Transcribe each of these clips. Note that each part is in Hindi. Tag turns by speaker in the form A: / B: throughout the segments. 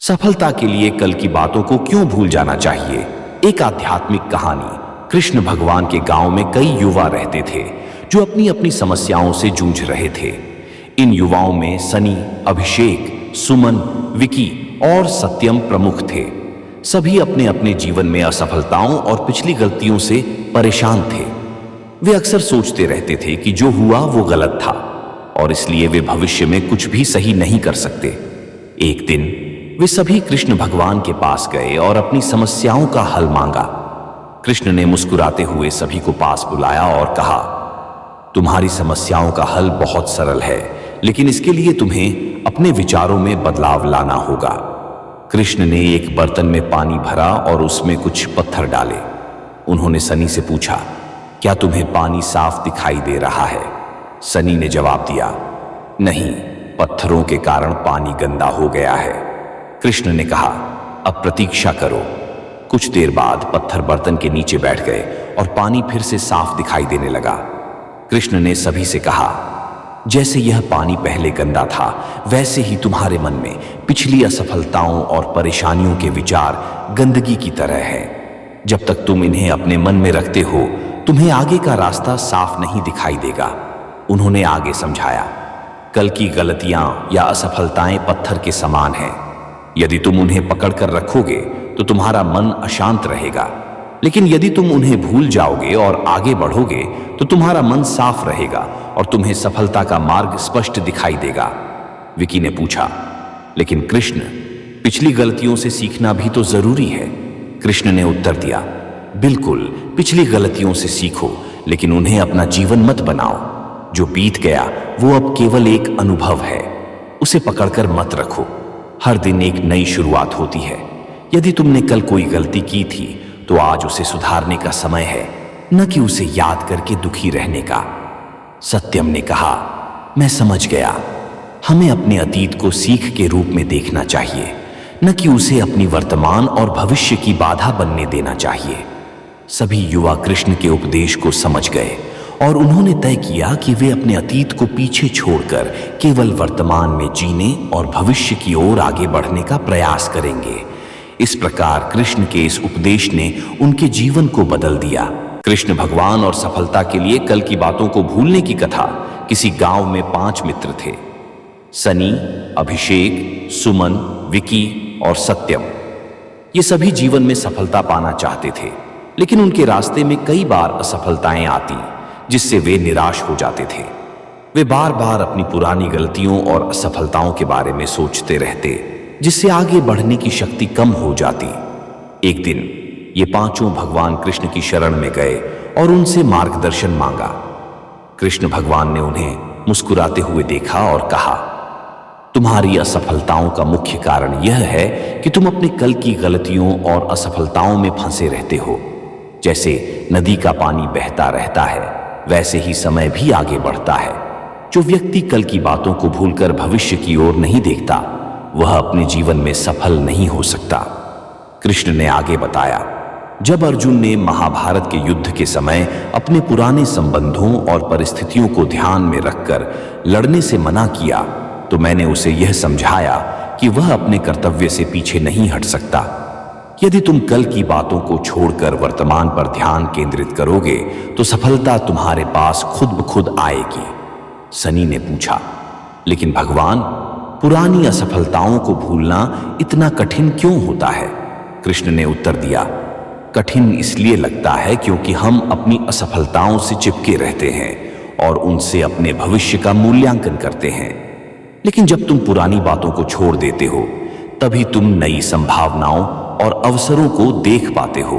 A: सफलता के लिए कल की बातों को क्यों भूल जाना चाहिए। एक आध्यात्मिक कहानी। कृष्ण भगवान के गांव में कई युवा रहते थे जो अपनी अपनी समस्याओं से जूझ रहे थे। इन युवाओं में सनी, अभिषेक, सुमन, विकी और सत्यम प्रमुख थे। सभी अपने अपने जीवन में असफलताओं और पिछली गलतियों से परेशान थे। वे अक्सर सोचते रहते थे कि जो हुआ वो गलत था और इसलिए वे भविष्य में कुछ भी सही नहीं कर सकते। एक दिन वे सभी कृष्ण भगवान के पास गए और अपनी समस्याओं का हल मांगा। कृष्ण ने मुस्कुराते हुए सभी को पास बुलाया और कहा, तुम्हारी समस्याओं का हल बहुत सरल है, लेकिन इसके लिए तुम्हें अपने विचारों में बदलाव लाना होगा। कृष्ण ने एक बर्तन में पानी भरा और उसमें कुछ पत्थर डाले। उन्होंने सनी से पूछा, क्या तुम्हें पानी साफ दिखाई दे रहा है? सनी ने जवाब दिया, नहीं, पत्थरों के कारण पानी गंदा हो गया है। कृष्ण ने कहा, अब प्रतीक्षा करो। कुछ देर बाद पत्थर बर्तन के नीचे बैठ गए और पानी फिर से साफ दिखाई देने लगा। कृष्ण ने सभी से कहा, जैसे यह पानी पहले गंदा था, वैसे ही तुम्हारे मन में पिछली असफलताओं और परेशानियों के विचार गंदगी की तरह है। जब तक तुम इन्हें अपने मन में रखते हो, तुम्हें आगे का रास्ता साफ नहीं दिखाई देगा। उन्होंने आगे समझाया, कल की गलतियां या असफलताएं पत्थर के समान हैं। यदि तुम उन्हें पकड़ कर रखोगे तो तुम्हारा मन अशांत रहेगा, लेकिन यदि तुम उन्हें भूल जाओगे और आगे बढ़ोगे तो तुम्हारा मन साफ रहेगा और तुम्हें सफलता का मार्ग स्पष्ट दिखाई देगा। विकी ने पूछा, लेकिन कृष्ण, पिछली गलतियों से सीखना भी तो जरूरी है। कृष्ण ने उत्तर दिया, बिल्कुल, पिछली गलतियों से सीखो, लेकिन उन्हें अपना जीवन मत बनाओ। जो बीत गया वो अब केवल एक अनुभव है, उसे पकड़कर मत रखो। हर दिन एक नई शुरुआत होती है। यदि तुमने कल कोई गलती की थी तो आज उसे सुधारने का समय है, न कि उसे याद करके दुखी रहने का। सत्यम ने कहा, मैं समझ गया। हमें अपने अतीत को सीख के रूप में देखना चाहिए, न कि उसे अपनी वर्तमान और भविष्य की बाधा बनने देना चाहिए। सभी युवा कृष्ण के उपदेश को समझ गए और उन्होंने तय किया कि वे अपने अतीत को पीछे छोड़कर केवल वर्तमान में जीने और भविष्य की ओर आगे बढ़ने का प्रयास करेंगे। इस प्रकार कृष्ण के इस उपदेश ने उनके जीवन को बदल दिया। कृष्ण भगवान और सफलता के लिए कल की बातों को भूलने की कथा। किसी गांव में 5 मित्र थे, सनी, अभिषेक, सुमन, विकी और सत्यम। ये सभी जीवन में सफलता पाना चाहते थे, लेकिन उनके रास्ते में कई बार असफलताएं आती, जिससे वे निराश हो जाते थे। वे बार बार अपनी पुरानी गलतियों और असफलताओं के बारे में सोचते रहते, जिससे आगे बढ़ने की शक्ति कम हो जाती। एक दिन ये 5 भगवान कृष्ण की शरण में गए और उनसे मार्गदर्शन मांगा। कृष्ण भगवान ने उन्हें मुस्कुराते हुए देखा और कहा, तुम्हारी असफलताओं का मुख्य कारण यह है कि तुम अपने कल की गलतियों और असफलताओं में फंसे रहते हो। जैसे नदी का पानी बहता रहता है, वैसे ही समय भी आगे बढ़ता है। जो व्यक्ति कल की बातों को भूलकर भविष्य की ओर नहीं देखता, वह अपने जीवन में सफल नहीं हो सकता। कृष्ण ने आगे बताया, जब अर्जुन ने महाभारत के युद्ध के समय अपने पुराने संबंधों और परिस्थितियों को ध्यान में रखकर लड़ने से मना किया, तो मैंने उसे यह समझाया कि वह अपने कर्तव्य से पीछे नहीं हट सकता। यदि तुम कल की बातों को छोड़कर वर्तमान पर ध्यान केंद्रित करोगे तो सफलता तुम्हारे पास खुद ब खुद आएगी। सनी ने पूछा, लेकिन भगवान, पुरानी असफलताओं को भूलना इतना कठिन क्यों होता है? कृष्ण ने उत्तर दिया, कठिन इसलिए लगता है क्योंकि हम अपनी असफलताओं से चिपके रहते हैं और उनसे अपने भविष्य का मूल्यांकन करते हैं। लेकिन जब तुम पुरानी बातों को छोड़ देते हो, तभी तुम नई संभावनाओं और अवसरों को देख पाते हो।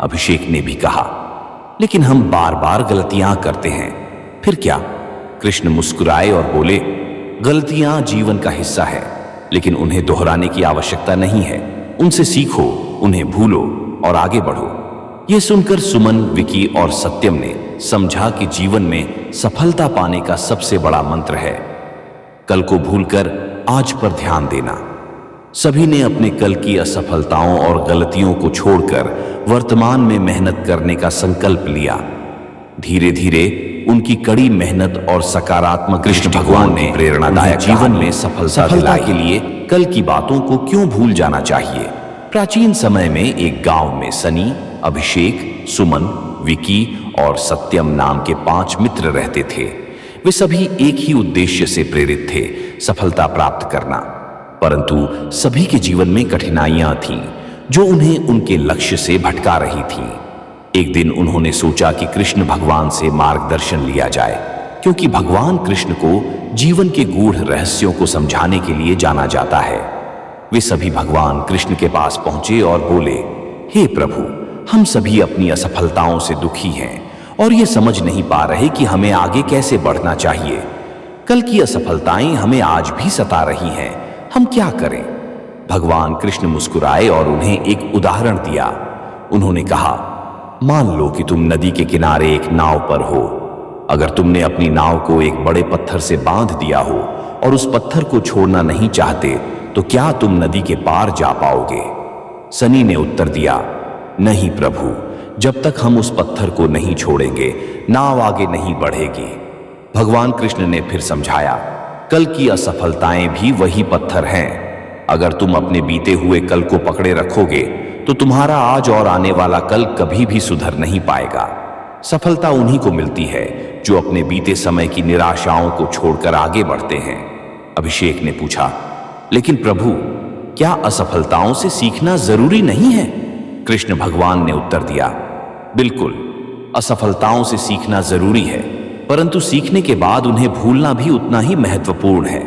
A: अभिषेक ने भी कहा, लेकिन हम बार बार गलतियां करते हैं, फिर क्या? कृष्ण मुस्कुराए और बोले, गलतियां जीवन का हिस्सा है, लेकिन उन्हें दोहराने की आवश्यकता नहीं है। उनसे सीखो, उन्हें भूलो और आगे बढ़ो। यह सुनकर सुमन, विकी और सत्यम ने समझा कि जीवन में सफलता पाने का सबसे बड़ा मंत्र है कल को भूलकर आज पर ध्यान देना। सभी ने अपने कल की असफलताओं और गलतियों को छोड़कर वर्तमान में मेहनत करने का संकल्प लिया। धीरे धीरे उनकी कड़ी मेहनत और सकारात्मक कृष्ण भगवान ने प्रेरणादायक जीवन में सफलता के लिए कल की बातों को क्यों भूल जाना चाहिए। प्राचीन समय में एक गांव में सनी, अभिषेक, सुमन, विकी और सत्यम नाम के 5 मित्र रहते थे। वे सभी एक ही उद्देश्य से प्रेरित थे, सफलता प्राप्त करना। परंतु सभी के जीवन में कठिनाइयां थीं जो उन्हें उनके लक्ष्य से भटका रही थीं। एक दिन उन्होंने सोचा कि कृष्ण भगवान से मार्गदर्शन लिया जाए, क्योंकि भगवान कृष्ण को जीवन के गूढ़ रहस्यों को समझाने के लिए जाना जाता है। वे सभी भगवान कृष्ण के पास पहुंचे और बोले, हे प्रभु, हम सभी अपनी असफलताओं से दुखी हैं और ये समझ नहीं पा रहे कि हमें आगे कैसे बढ़ना चाहिए। कल की असफलताएं हमें आज भी सता रही हैं, हम क्या करें। भगवान कृष्ण मुस्कुराए और उन्हें एक उदाहरण दिया। उन्होंने कहा, मान लो कि तुम नदी के किनारे एक नाव पर हो। अगर तुमने अपनी नाव को एक बड़े पत्थर से बांध दिया हो और उस पत्थर को छोड़ना नहीं चाहते, तो क्या तुम नदी के पार जा पाओगे? सनी ने उत्तर दिया, नहीं प्रभु, जब तक हम उस पत्थर को नहीं छोड़ेंगे, नाव आगे नहीं बढ़ेगी। भगवान कृष्ण ने फिर समझाया, कल की असफलताएं भी वही पत्थर हैं। अगर तुम अपने बीते हुए कल को पकड़े रखोगे तो तुम्हारा आज और आने वाला कल कभी भी सुधर नहीं पाएगा। सफलता उन्हीं को मिलती है जो अपने बीते समय की निराशाओं को छोड़कर आगे बढ़ते हैं। अभिषेक ने पूछा, लेकिन प्रभु, क्या असफलताओं से सीखना जरूरी नहीं है? कृष्ण भगवान ने उत्तर दिया, बिल्कुल, असफलताओं से सीखना जरूरी है, परंतु सीखने के बाद उन्हें भूलना भी उतना ही महत्वपूर्ण है।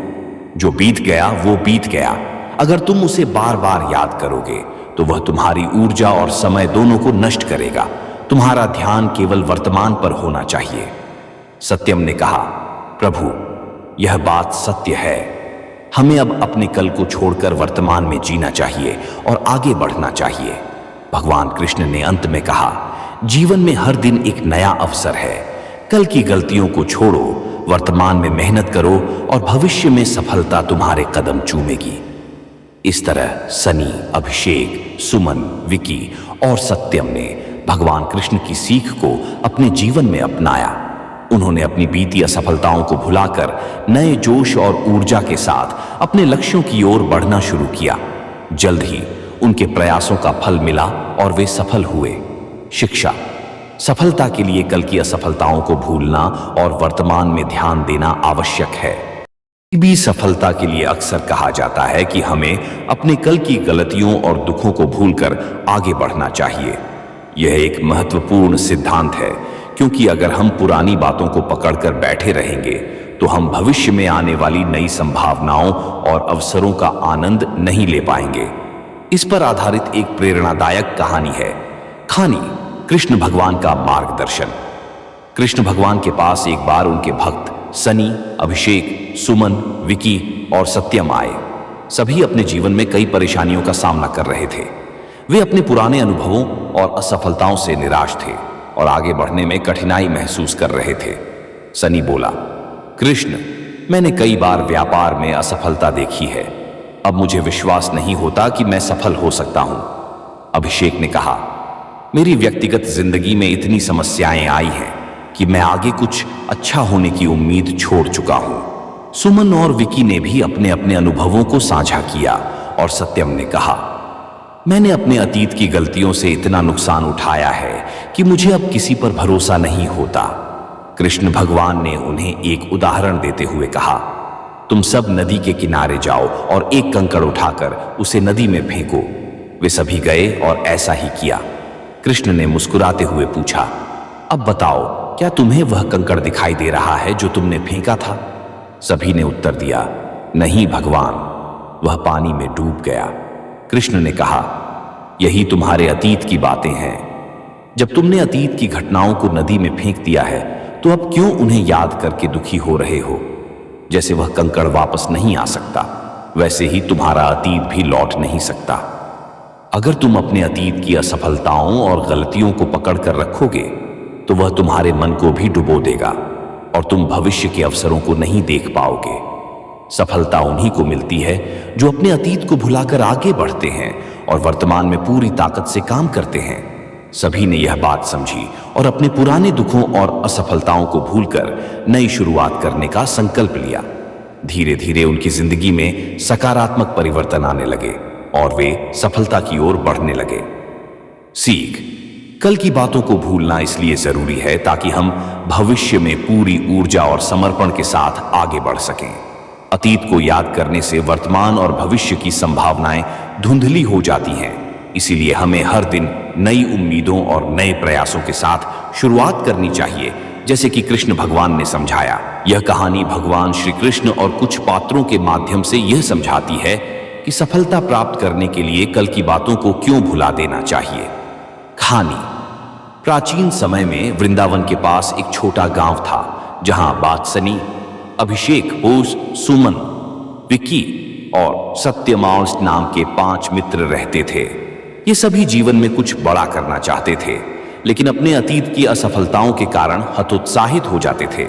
A: जो बीत गया वो बीत गया। अगर तुम उसे बार बार याद करोगे तो वह तुम्हारी ऊर्जा और समय दोनों को नष्ट करेगा। तुम्हारा ध्यान केवल वर्तमान पर होना चाहिए। सत्यम ने कहा, प्रभु, यह बात सत्य है। हमें अब अपने कल को छोड़कर वर्तमान में जीना चाहिए और आगे बढ़ना चाहिए। भगवान कृष्ण ने अंत में कहा, जीवन में हर दिन एक नया अवसर है। कल की गलतियों को छोड़ो, वर्तमान में मेहनत करो और भविष्य में सफलता तुम्हारे कदम चूमेगी। इस तरह सनी, अभिषेक, सुमन, विकी और सत्यम ने भगवान कृष्ण की सीख को अपने जीवन में अपनाया। उन्होंने अपनी बीती असफलताओं को भुलाकर नए जोश और ऊर्जा के साथ अपने लक्ष्यों की ओर बढ़ना शुरू किया। जल्द ही उनके प्रयासों का फल मिला और वे सफल हुए। शिक्षा, सफलता के लिए कल की असफलताओं को भूलना और वर्तमान में ध्यान देना आवश्यक है। भी सफलता के लिए अक्सर कहा जाता है कि हमें अपने कल की गलतियों और दुखों को भूलकर आगे बढ़ना चाहिए। यह एक महत्वपूर्ण सिद्धांत है, क्योंकि अगर हम पुरानी बातों को पकड़कर बैठे रहेंगे तो हम भविष्य में आने वाली नई संभावनाओं और अवसरों का आनंद नहीं ले पाएंगे। इस पर आधारित एक प्रेरणादायक कहानी है, खानी, कृष्ण भगवान का मार्गदर्शन। कृष्ण भगवान के पास एक बार उनके भक्त सनी, अभिषेक, सुमन, विकी और सत्यम आए। सभी अपने जीवन में कई परेशानियों का सामना कर रहे थे। वे अपने पुराने अनुभवों और असफलताओं से निराश थे और आगे बढ़ने में कठिनाई महसूस कर रहे थे। सनी बोला, कृष्ण, मैंने कई बार व्यापार में असफलता देखी है। अब मुझे विश्वास नहीं होता कि मैं सफल हो सकता हूं। अभिषेक ने कहा, मेरी व्यक्तिगत जिंदगी में इतनी समस्याएं आई हैं कि मैं आगे कुछ अच्छा होने की उम्मीद छोड़ चुका हूं। सुमन और विकी ने भी अपने अपने अनुभवों को साझा किया और सत्यम ने कहा, मैंने अपने अतीत की गलतियों से इतना नुकसान उठाया है कि मुझे अब किसी पर भरोसा नहीं होता। कृष्ण भगवान ने उन्हें एक उदाहरण देते हुए कहा, तुम सब नदी के किनारे जाओ और एक कंकड़ उठाकर उसे नदी में फेंको। वे सभी गए और ऐसा ही किया। कृष्ण ने मुस्कुराते हुए पूछा, अब बताओ, क्या तुम्हें वह कंकड़ दिखाई दे रहा है जो तुमने फेंका था? सभी ने उत्तर दिया, नहीं भगवान, वह पानी में डूब गया। कृष्ण ने कहा, यही तुम्हारे अतीत की बातें हैं। जब तुमने अतीत की घटनाओं को नदी में फेंक दिया है तो अब क्यों उन्हें याद करके दुखी हो रहे हो? जैसे वह कंकड़ वापस नहीं आ सकता, वैसे ही तुम्हारा अतीत भी लौट नहीं सकता। अगर तुम अपने अतीत की असफलताओं और गलतियों को पकड़कर रखोगे तो वह तुम्हारे मन को भी डुबो देगा और तुम भविष्य के अवसरों को नहीं देख पाओगे। सफलता उन्हीं को मिलती है जो अपने अतीत को भुलाकर आगे बढ़ते हैं और वर्तमान में पूरी ताकत से काम करते हैं। सभी ने यह बात समझी और अपने पुराने दुखों और असफलताओं को भूलकर नई शुरुआत करने का संकल्प लिया। धीरे धीरे उनकी जिंदगी में सकारात्मक परिवर्तन आने लगे और वे सफलता की ओर बढ़ने लगे। सीख: कल की बातों को भूलना इसलिए जरूरी है ताकि हम भविष्य में पूरी ऊर्जा और समर्पण के साथ आगे बढ़ सकें। अतीत को याद करने से वर्तमान और भविष्य की संभावनाएं धुंधली हो जाती हैं। इसीलिए हमें हर दिन नई उम्मीदों और नए प्रयासों के साथ शुरुआत करनी चाहिए, जैसे कि कृष्ण भगवान ने समझाया। यह कहानी भगवान श्री कृष्ण और कुछ पात्रों के माध्यम से यह समझाती है कि सफलता प्राप्त करने के लिए कल की बातों को क्यों भुला देना चाहिए। कहानी: प्राचीन समय में वृंदावन के पास एक छोटा गांव था, जहां बात्सनी, अभिषेक, बोस, सुमन, विक्की और सत्यमांस नाम के 5 मित्र रहते थे। ये सभी जीवन में कुछ बड़ा करना चाहते थे, लेकिन अपने अतीत की असफलताओं के कारण हतोत्साहित हो जाते थे।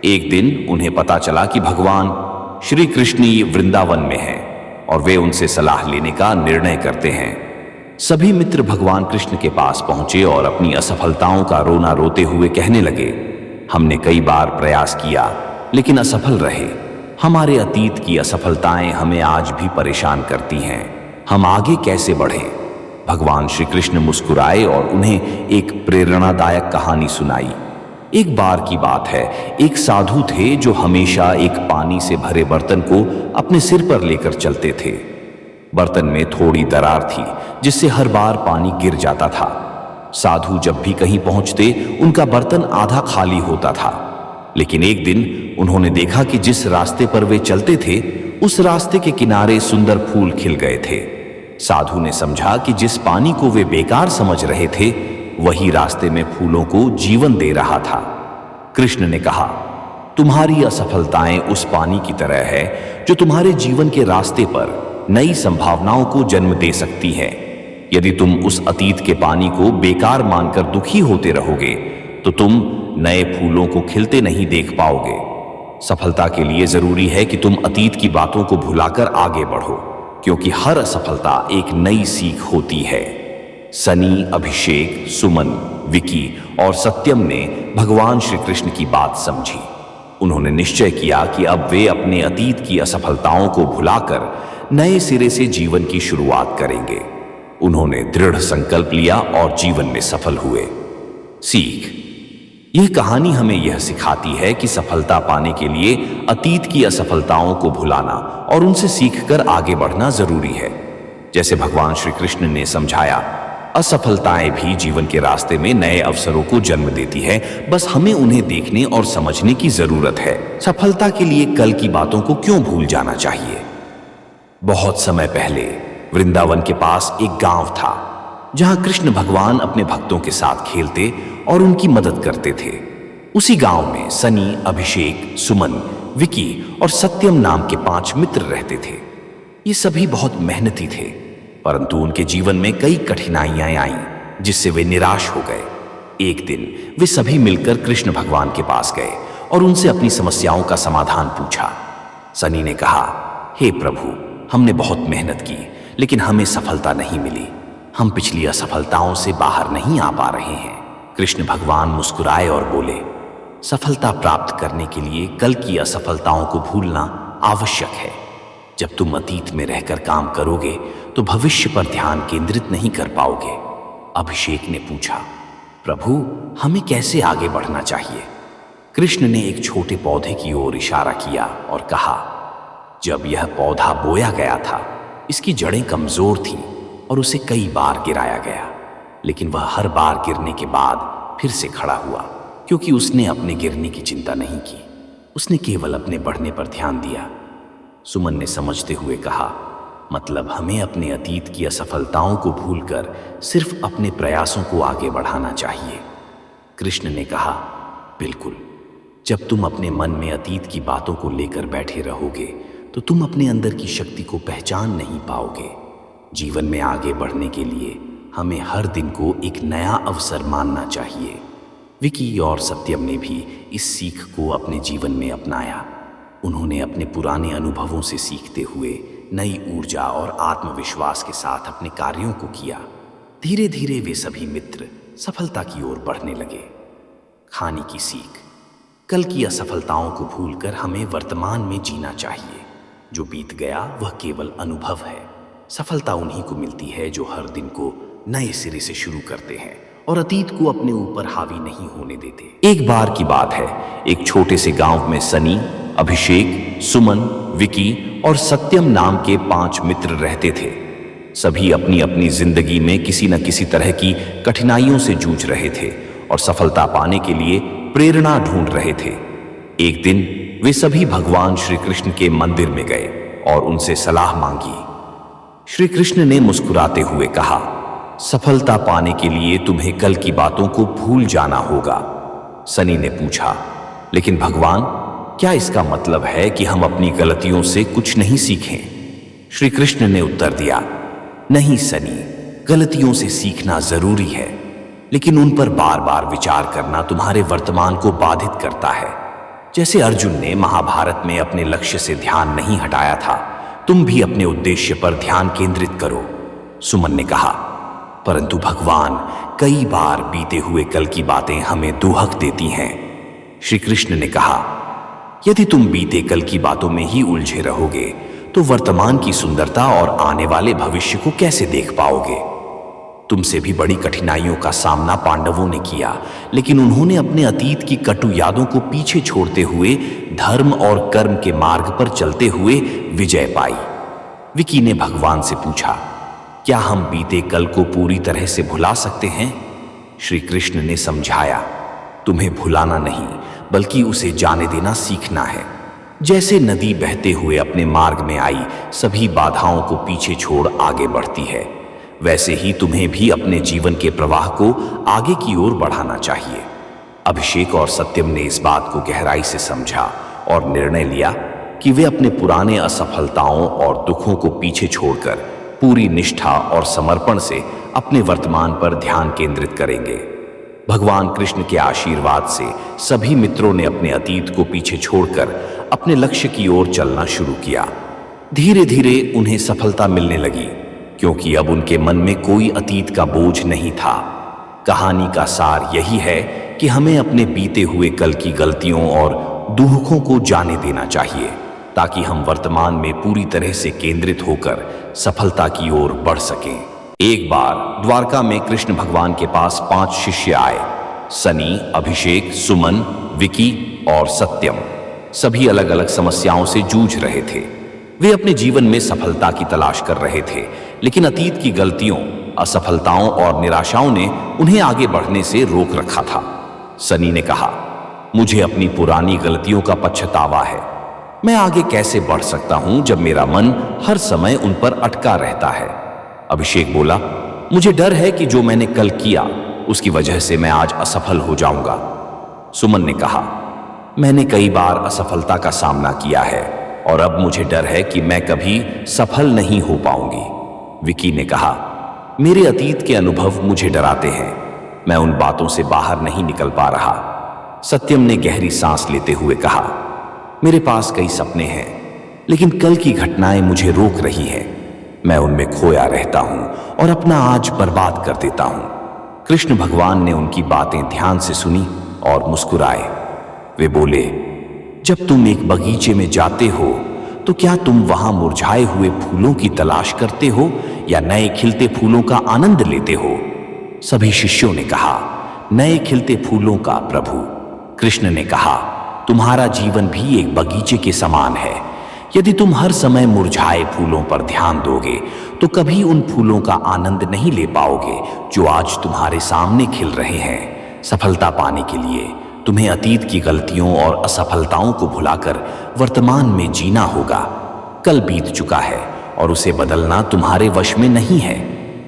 A: एक दिन उन्हें पता चला कि भगवान श्री कृष्ण वृंदावन में हैं और वे उनसे सलाह लेने का निर्णय करते हैं। सभी मित्र भगवान कृष्ण के पास पहुंचे और अपनी असफलताओं का रोना रोते हुए कहने लगे, हमने कई बार प्रयास किया लेकिन असफल रहे। हमारे अतीत की असफलताएं हमें आज भी परेशान करती हैं। हम आगे कैसे बढ़ें? भगवान श्री कृष्ण मुस्कुराए और उन्हें एक प्रेरणादायक कहानी सुनाई। एक बार की बात है, एक साधु थे जो हमेशा एक पानी से भरे बर्तन को अपने सिर पर लेकर चलते थे। बर्तन में थोड़ी दरार थी, जिससे हर बार पानी गिर जाता था। साधु जब भी कहीं पहुंचते, उनका बर्तन आधा खाली होता था। लेकिन एक दिन उन्होंने देखा कि जिस रास्ते पर वे चलते थे, उस रास्ते के किनारे सुंदर फूल खिल गए थे। साधु ने समझा कि जिस पानी को वे बेकार समझ रहे थे, वही रास्ते में फूलों को जीवन दे रहा था। कृष्ण ने कहा, तुम्हारी असफलताएं उस पानी की तरह है जो तुम्हारे जीवन के रास्ते पर नई संभावनाओं को जन्म दे सकती है। यदि तुम उस अतीत के पानी को बेकार मानकर दुखी होते रहोगे, तो तुम नए फूलों को खिलते नहीं देख पाओगे। सफलता के लिए जरूरी है कि तुम अतीत की बातों को भुलाकर आगे बढ़ो, क्योंकि हर असफलता एक नई सीख होती है। सनी, अभिषेक, सुमन, विकी और सत्यम ने भगवान श्री कृष्ण की बात समझी। उन्होंने निश्चय किया कि अब वे अपने अतीत की असफलताओं को भुलाकर नए सिरे से जीवन की शुरुआत करेंगे। उन्होंने दृढ़ संकल्प लिया और जीवन में सफल हुए। सीख: यह कहानी हमें यह सिखाती है कि सफलता पाने के लिए अतीत की असफलताओं को भुलाना और उनसे सीखकर आगे बढ़ना जरूरी है। जैसे भगवान श्री कृष्ण ने समझाया, असफलताएं भी जीवन के रास्ते में नए अवसरों को जन्म देती है, बस हमें उन्हें देखने और समझने की जरूरत है। सफलता के लिए कल की बातों को क्यों भूल जाना चाहिए? बहुत समय पहले वृंदावन के पास एक गांव था, जहां कृष्ण भगवान अपने भक्तों के साथ खेलते और उनकी मदद करते थे। उसी गांव में सनी, अभिषेक, सुमन, विकी और सत्यम नाम के 5 मित्र रहते थे। ये सभी बहुत मेहनती थे, परंतु उनके जीवन में कई कठिनाइयां आईं, जिससे वे निराश हो गए। एक दिन वे सभी मिलकर कृष्ण भगवान के पास गए और उनसे अपनी समस्याओं का समाधान पूछा। सनी ने कहा, हे प्रभु, हमने बहुत मेहनत की, लेकिन हमें सफलता नहीं मिली। हम पिछली असफलताओं से बाहर नहीं आ पा रहे हैं। कृष्ण भगवान मुस्कुराए और बोले, सफलता प्राप्त करने के लिए कल की असफलताओं को भूलना आवश्यक है। जब तुम अतीत में रहकर काम करोगे, तो भविष्य पर ध्यान केंद्रित नहीं कर पाओगे। अभिषेक ने पूछा, प्रभु, हमें कैसे आगे बढ़ना चाहिए? कृष्ण ने एक छोटे पौधे की ओर इशारा किया और कहा, जब यह पौधा बोया गया था, इसकी जड़ें कमजोर थीं और उसे कई बार गिराया गया, लेकिन वह हर बार गिरने के बाद फिर से खड़ा हुआ, क्योंकि उसने अपने गिरने की चिंता नहीं की। उसने केवल अपने बढ़ने पर ध्यान दिया। सुमन ने समझते हुए कहा, मतलब हमें अपने अतीत की असफलताओं को भूलकर सिर्फ अपने प्रयासों को आगे बढ़ाना चाहिए। कृष्ण ने कहा, बिल्कुल। जब तुम अपने मन में अतीत की बातों को लेकर बैठे रहोगे, तो तुम अपने अंदर की शक्ति को पहचान नहीं पाओगे। जीवन में आगे बढ़ने के लिए हमें हर दिन को एक नया अवसर मानना चाहिए। विकी और सत्यम ने भी इस सीख को अपने जीवन में अपनाया। उन्होंने अपने पुराने अनुभवों से सीखते हुए नई ऊर्जा और आत्मविश्वास के साथ अपने कार्यों को किया। धीरे धीरे वे सभी मित्र सफलता की ओर बढ़ने लगे। कहानी की सीख। कल की असफलताओं को भूलकर हमें वर्तमान में जीना चाहिए। जो बीत गया वह केवल अनुभव है। सफलता उन्हीं को मिलती है जो हर दिन को नए सिरे से शुरू करते हैं और अतीत को अपने ऊपर हावी नहीं होने देते। एक बार की बात है, एक छोटे से गांव में सनी, अभिषेक, सुमन, विकी और सत्यम नाम के 5 मित्र रहते थे। सभी अपनी अपनी जिंदगी में किसी न किसी तरह की कठिनाइयों से जूझ रहे थे और सफलता पाने के लिए प्रेरणा ढूंढ रहे थे। एक दिन वे सभी भगवान श्री कृष्ण के मंदिर में गए और उनसे सलाह मांगी। श्री कृष्ण ने मुस्कुराते हुए कहा, सफलता पाने के लिए तुम्हें कल की बातों को भूल जाना होगा। सनी ने पूछा, लेकिन भगवान, क्या इसका मतलब है कि हम अपनी गलतियों से कुछ नहीं सीखें? श्री कृष्ण ने उत्तर दिया, नहीं सनी, गलतियों से सीखना जरूरी है, लेकिन उन पर बार बार विचार करना तुम्हारे वर्तमान को बाधित करता है। जैसे अर्जुन ने महाभारत में अपने लक्ष्य से ध्यान नहीं हटाया था, तुम भी अपने उद्देश्य पर ध्यान केंद्रित करो। सुमन ने कहा, परंतु भगवान, कई बार बीते हुए कल की बातें हमें दुहक देती हैं। श्री कृष्ण ने कहा, यदि तुम बीते कल की बातों में ही उलझे रहोगे तो वर्तमान की सुंदरता और आने वाले भविष्य को कैसे देख पाओगे? तुमसे भी बड़ी कठिनाइयों का सामना पांडवों ने किया, लेकिन उन्होंने अपने अतीत की कटु यादों को पीछे छोड़ते हुए धर्म और कर्म के मार्ग पर चलते हुए विजय पाई। विकी ने भगवान से पूछा, क्या हम बीते कल को पूरी तरह से भुला सकते हैं? श्री कृष्ण ने समझाया, तुम्हें भुलाना नहीं, बल्कि उसे जाने देना सीखना है। जैसे नदी बहते हुए अपने मार्ग में आई सभी बाधाओं को पीछे छोड़ आगे बढ़ती है, वैसे ही तुम्हें भी अपने जीवन के प्रवाह को आगे की ओर बढ़ाना चाहिए। अभिषेक और सत्यम ने इस बात को गहराई से समझा और निर्णय लिया कि वे अपने पुराने असफलताओं और दुखों को पीछे छोड़कर पूरी निष्ठा और समर्पण से अपने वर्तमान पर ध्यान केंद्रित करेंगे। भगवान कृष्ण के आशीर्वाद से सभी मित्रों ने अपने अतीत को पीछे छोड़कर अपने लक्ष्य की ओर चलना शुरू किया। धीरे धीरे उन्हें सफलता मिलने लगी, क्योंकि अब उनके मन में कोई अतीत का बोझ नहीं था। कहानी का सार यही है कि हमें अपने बीते हुए कल की गलतियों और दुखों को जाने देना चाहिए, ताकि हम वर्तमान में पूरी तरह से केंद्रित होकर सफलता की ओर बढ़ सकें। एक बार द्वारका में कृष्ण भगवान के पास 5 शिष्य आए। सनी, अभिषेक, सुमन, विकी और सत्यम सभी अलग अलग समस्याओं से जूझ रहे थे। वे अपने जीवन में सफलता की तलाश कर रहे थे, लेकिन अतीत की गलतियों, असफलताओं और निराशाओं ने उन्हें आगे बढ़ने से रोक रखा था। सनी ने कहा, मुझे अपनी पुरानी गलतियों का पछतावा है। मैं आगे कैसे बढ़ सकता हूं जब मेरा मन हर समय उन पर अटका रहता है? अभिषेक बोला, मुझे डर है कि जो मैंने कल किया उसकी वजह से मैं आज असफल हो जाऊंगा। सुमन ने कहा, मैंने कई बार असफलता का सामना किया है और अब मुझे डर है कि मैं कभी सफल नहीं हो पाऊंगी। विकी ने कहा, मेरे अतीत के अनुभव मुझे डराते हैं, मैं उन बातों से बाहर नहीं निकल पा रहा। सत्यम ने गहरी सांस लेते हुए कहा, मेरे पास कई सपने हैं, लेकिन कल की घटनाएं मुझे रोक रही हैं। मैं उनमें खोया रहता हूं और अपना आज बर्बाद कर देता हूं। कृष्ण भगवान ने उनकी बातें ध्यान से सुनी और मुस्कुराए। वे बोले, जब तुम एक बगीचे में जाते हो तो क्या तुम वहां मुरझाए हुए फूलों की तलाश करते हो या नए खिलते फूलों का आनंद लेते हो? सभी शिष्यों ने कहा, नए खिलते फूलों का प्रभु। कृष्ण ने कहा, तुम्हारा जीवन भी एक बगीचे के समान है। यदि तुम हर समय मुरझाए फूलों पर ध्यान दोगे तो कभी उन फूलों का आनंद नहीं ले पाओगे जो आज तुम्हारे सामने खिल रहे हैं। सफलता पाने के लिए तुम्हें अतीत की गलतियों और असफलताओं को भुलाकर वर्तमान में जीना होगा। कल बीत चुका है और उसे बदलना तुम्हारे वश में नहीं है,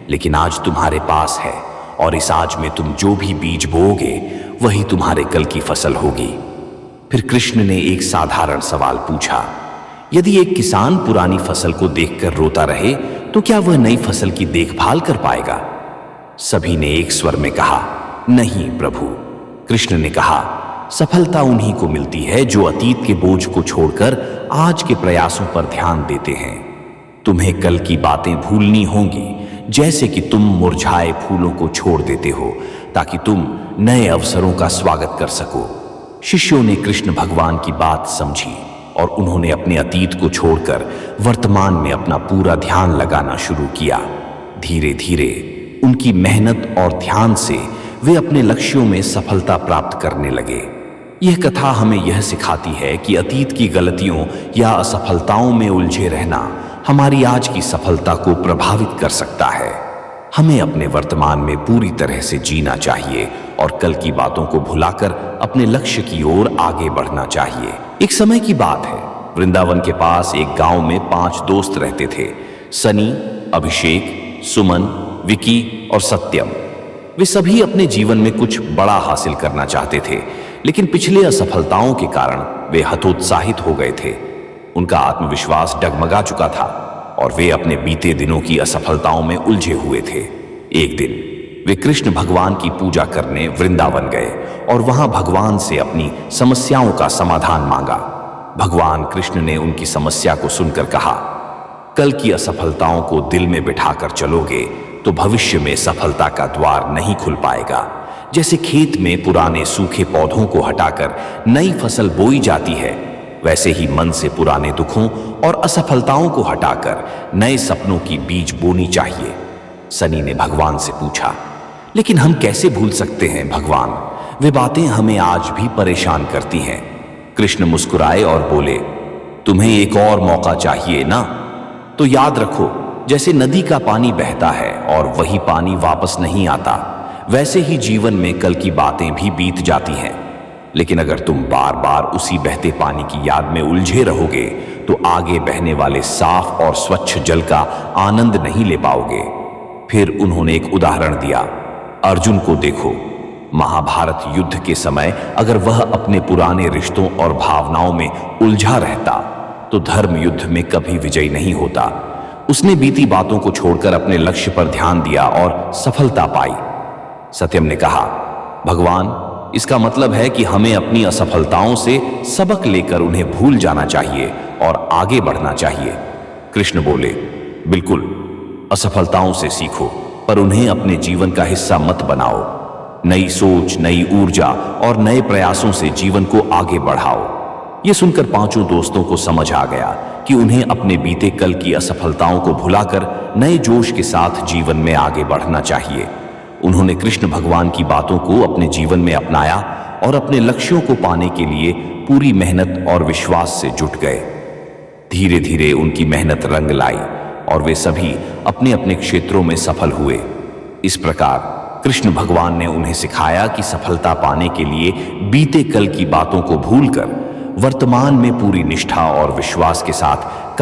A: लेकिन आज तुम्हारे पास है और इस आज में तुम जो भी बीज बोओगे वही तुम्हारे कल की फसल होगी। फिर कृष्ण ने एक साधारण सवाल पूछा, यदि एक किसान पुरानी फसल को देखकर रोता रहे तो क्या वह नई फसल की देखभाल कर पाएगा? सभी ने एक स्वर में कहा, नहीं प्रभु। कृष्ण ने कहा, सफलता उन्हीं को मिलती है जो अतीत के बोझ को छोड़कर आज के प्रयासों पर ध्यान देते हैं। तुम्हें कल की बातें भूलनी होंगी, जैसे कि तुम मुरझाए फूलों को छोड़ देते हो ताकि तुम नए अवसरों का स्वागत कर सको। शिष्यों ने कृष्ण भगवान की बात समझी और उन्होंने अपने अतीत को छोड़कर वर्तमान में अपना पूरा ध्यान लगाना शुरू किया। धीरे धीरे उनकी मेहनत और ध्यान से वे अपने लक्ष्यों में सफलता प्राप्त करने लगे। यह कथा हमें यह सिखाती है कि अतीत की गलतियों या असफलताओं में उलझे रहना हमारी आज की सफलता को प्रभावित कर सकता है। हमें अपने वर्तमान में पूरी तरह से जीना चाहिए और कल की बातों को भुलाकर अपने लक्ष्य की ओर आगे बढ़ना चाहिए। एक समय की बात है, वृंदावन के पास एक गांव में 5 दोस्त रहते थे। सनी, अभिषेक, सुमन, विकी और सत्यम। वे सभी अपने जीवन में कुछ बड़ा हासिल करना चाहते थे, लेकिन पिछले असफलताओं के कारण वे हतोत्साहित हो गए थे। उनका आत्मविश्वास डगमगा चुका था और वे अपने बीते दिनों की असफलताओं में उलझे हुए थे। एक दिन वे कृष्ण भगवान की पूजा करने वृंदावन गए और वहां भगवान से अपनी समस्याओं का समाधान मांगा। भगवान कृष्ण ने उनकी समस्या को सुनकर कहा, कल की असफलताओं को दिल में बिठाकर चलोगे तो भविष्य में सफलता का द्वार नहीं खुल पाएगा। जैसे खेत में पुराने सूखे पौधों को हटाकर नई फसल बोई जाती है, वैसे ही मन से पुराने दुखों और असफलताओं को हटाकर नए सपनों की बीज बोनी चाहिए। सनी ने भगवान से पूछा, लेकिन हम कैसे भूल सकते हैं भगवान? वे बातें हमें आज भी परेशान करती हैं। कृष्ण मुस्कुराए और बोले, तुम्हें एक और मौका चाहिए ना? तो याद रखो, जैसे नदी का पानी बहता है और वही पानी वापस नहीं आता, वैसे ही जीवन में कल की बातें भी बीत जाती हैं। लेकिन अगर तुम बार बार उसी बहते पानी की याद में उलझे रहोगे तो आगे बहने वाले साफ और स्वच्छ जल का आनंद नहीं ले पाओगे। फिर उन्होंने एक उदाहरण दिया, अर्जुन को देखो, महाभारत युद्ध के समय अगर वह अपने पुराने रिश्तों और भावनाओं में उलझा रहता तो धर्म युद्ध में कभी विजयी नहीं होता। उसने बीती बातों को छोड़कर अपने लक्ष्य पर ध्यान दिया और सफलता पाई। सत्यम ने कहा, भगवान, इसका मतलब है कि हमें अपनी असफलताओं से सबक लेकर उन्हें भूल जाना चाहिए और आगे बढ़ना चाहिए। कृष्ण बोले, बिल्कुल, असफलताओं से सीखो पर उन्हें अपने जीवन का हिस्सा मत बनाओ। नई सोच, नई ऊर्जा और नए प्रयासों से जीवन को आगे बढ़ाओ। यह सुनकर 5 दोस्तों को समझ आ गया कि उन्हें अपने बीते कल की असफलताओं को भुलाकर नए जोश के साथ जीवन में आगे बढ़ना चाहिए। उन्होंने कृष्ण भगवान की बातों को अपने जीवन में अपनाया और अपने लक्ष्यों को पाने के लिए पूरी मेहनत और विश्वास से जुट गए। धीरे धीरे उनकी मेहनत रंग लाई और वे सभी अपने अपने क्षेत्रों में सफल हुए। इस प्रकार कृष्ण भगवान ने उन्हें सिखाया कि सफलता पाने के लिए बीते कल की बातों को भूलकर वर्तमान में पूरी निष्ठा और विश्वास के साथ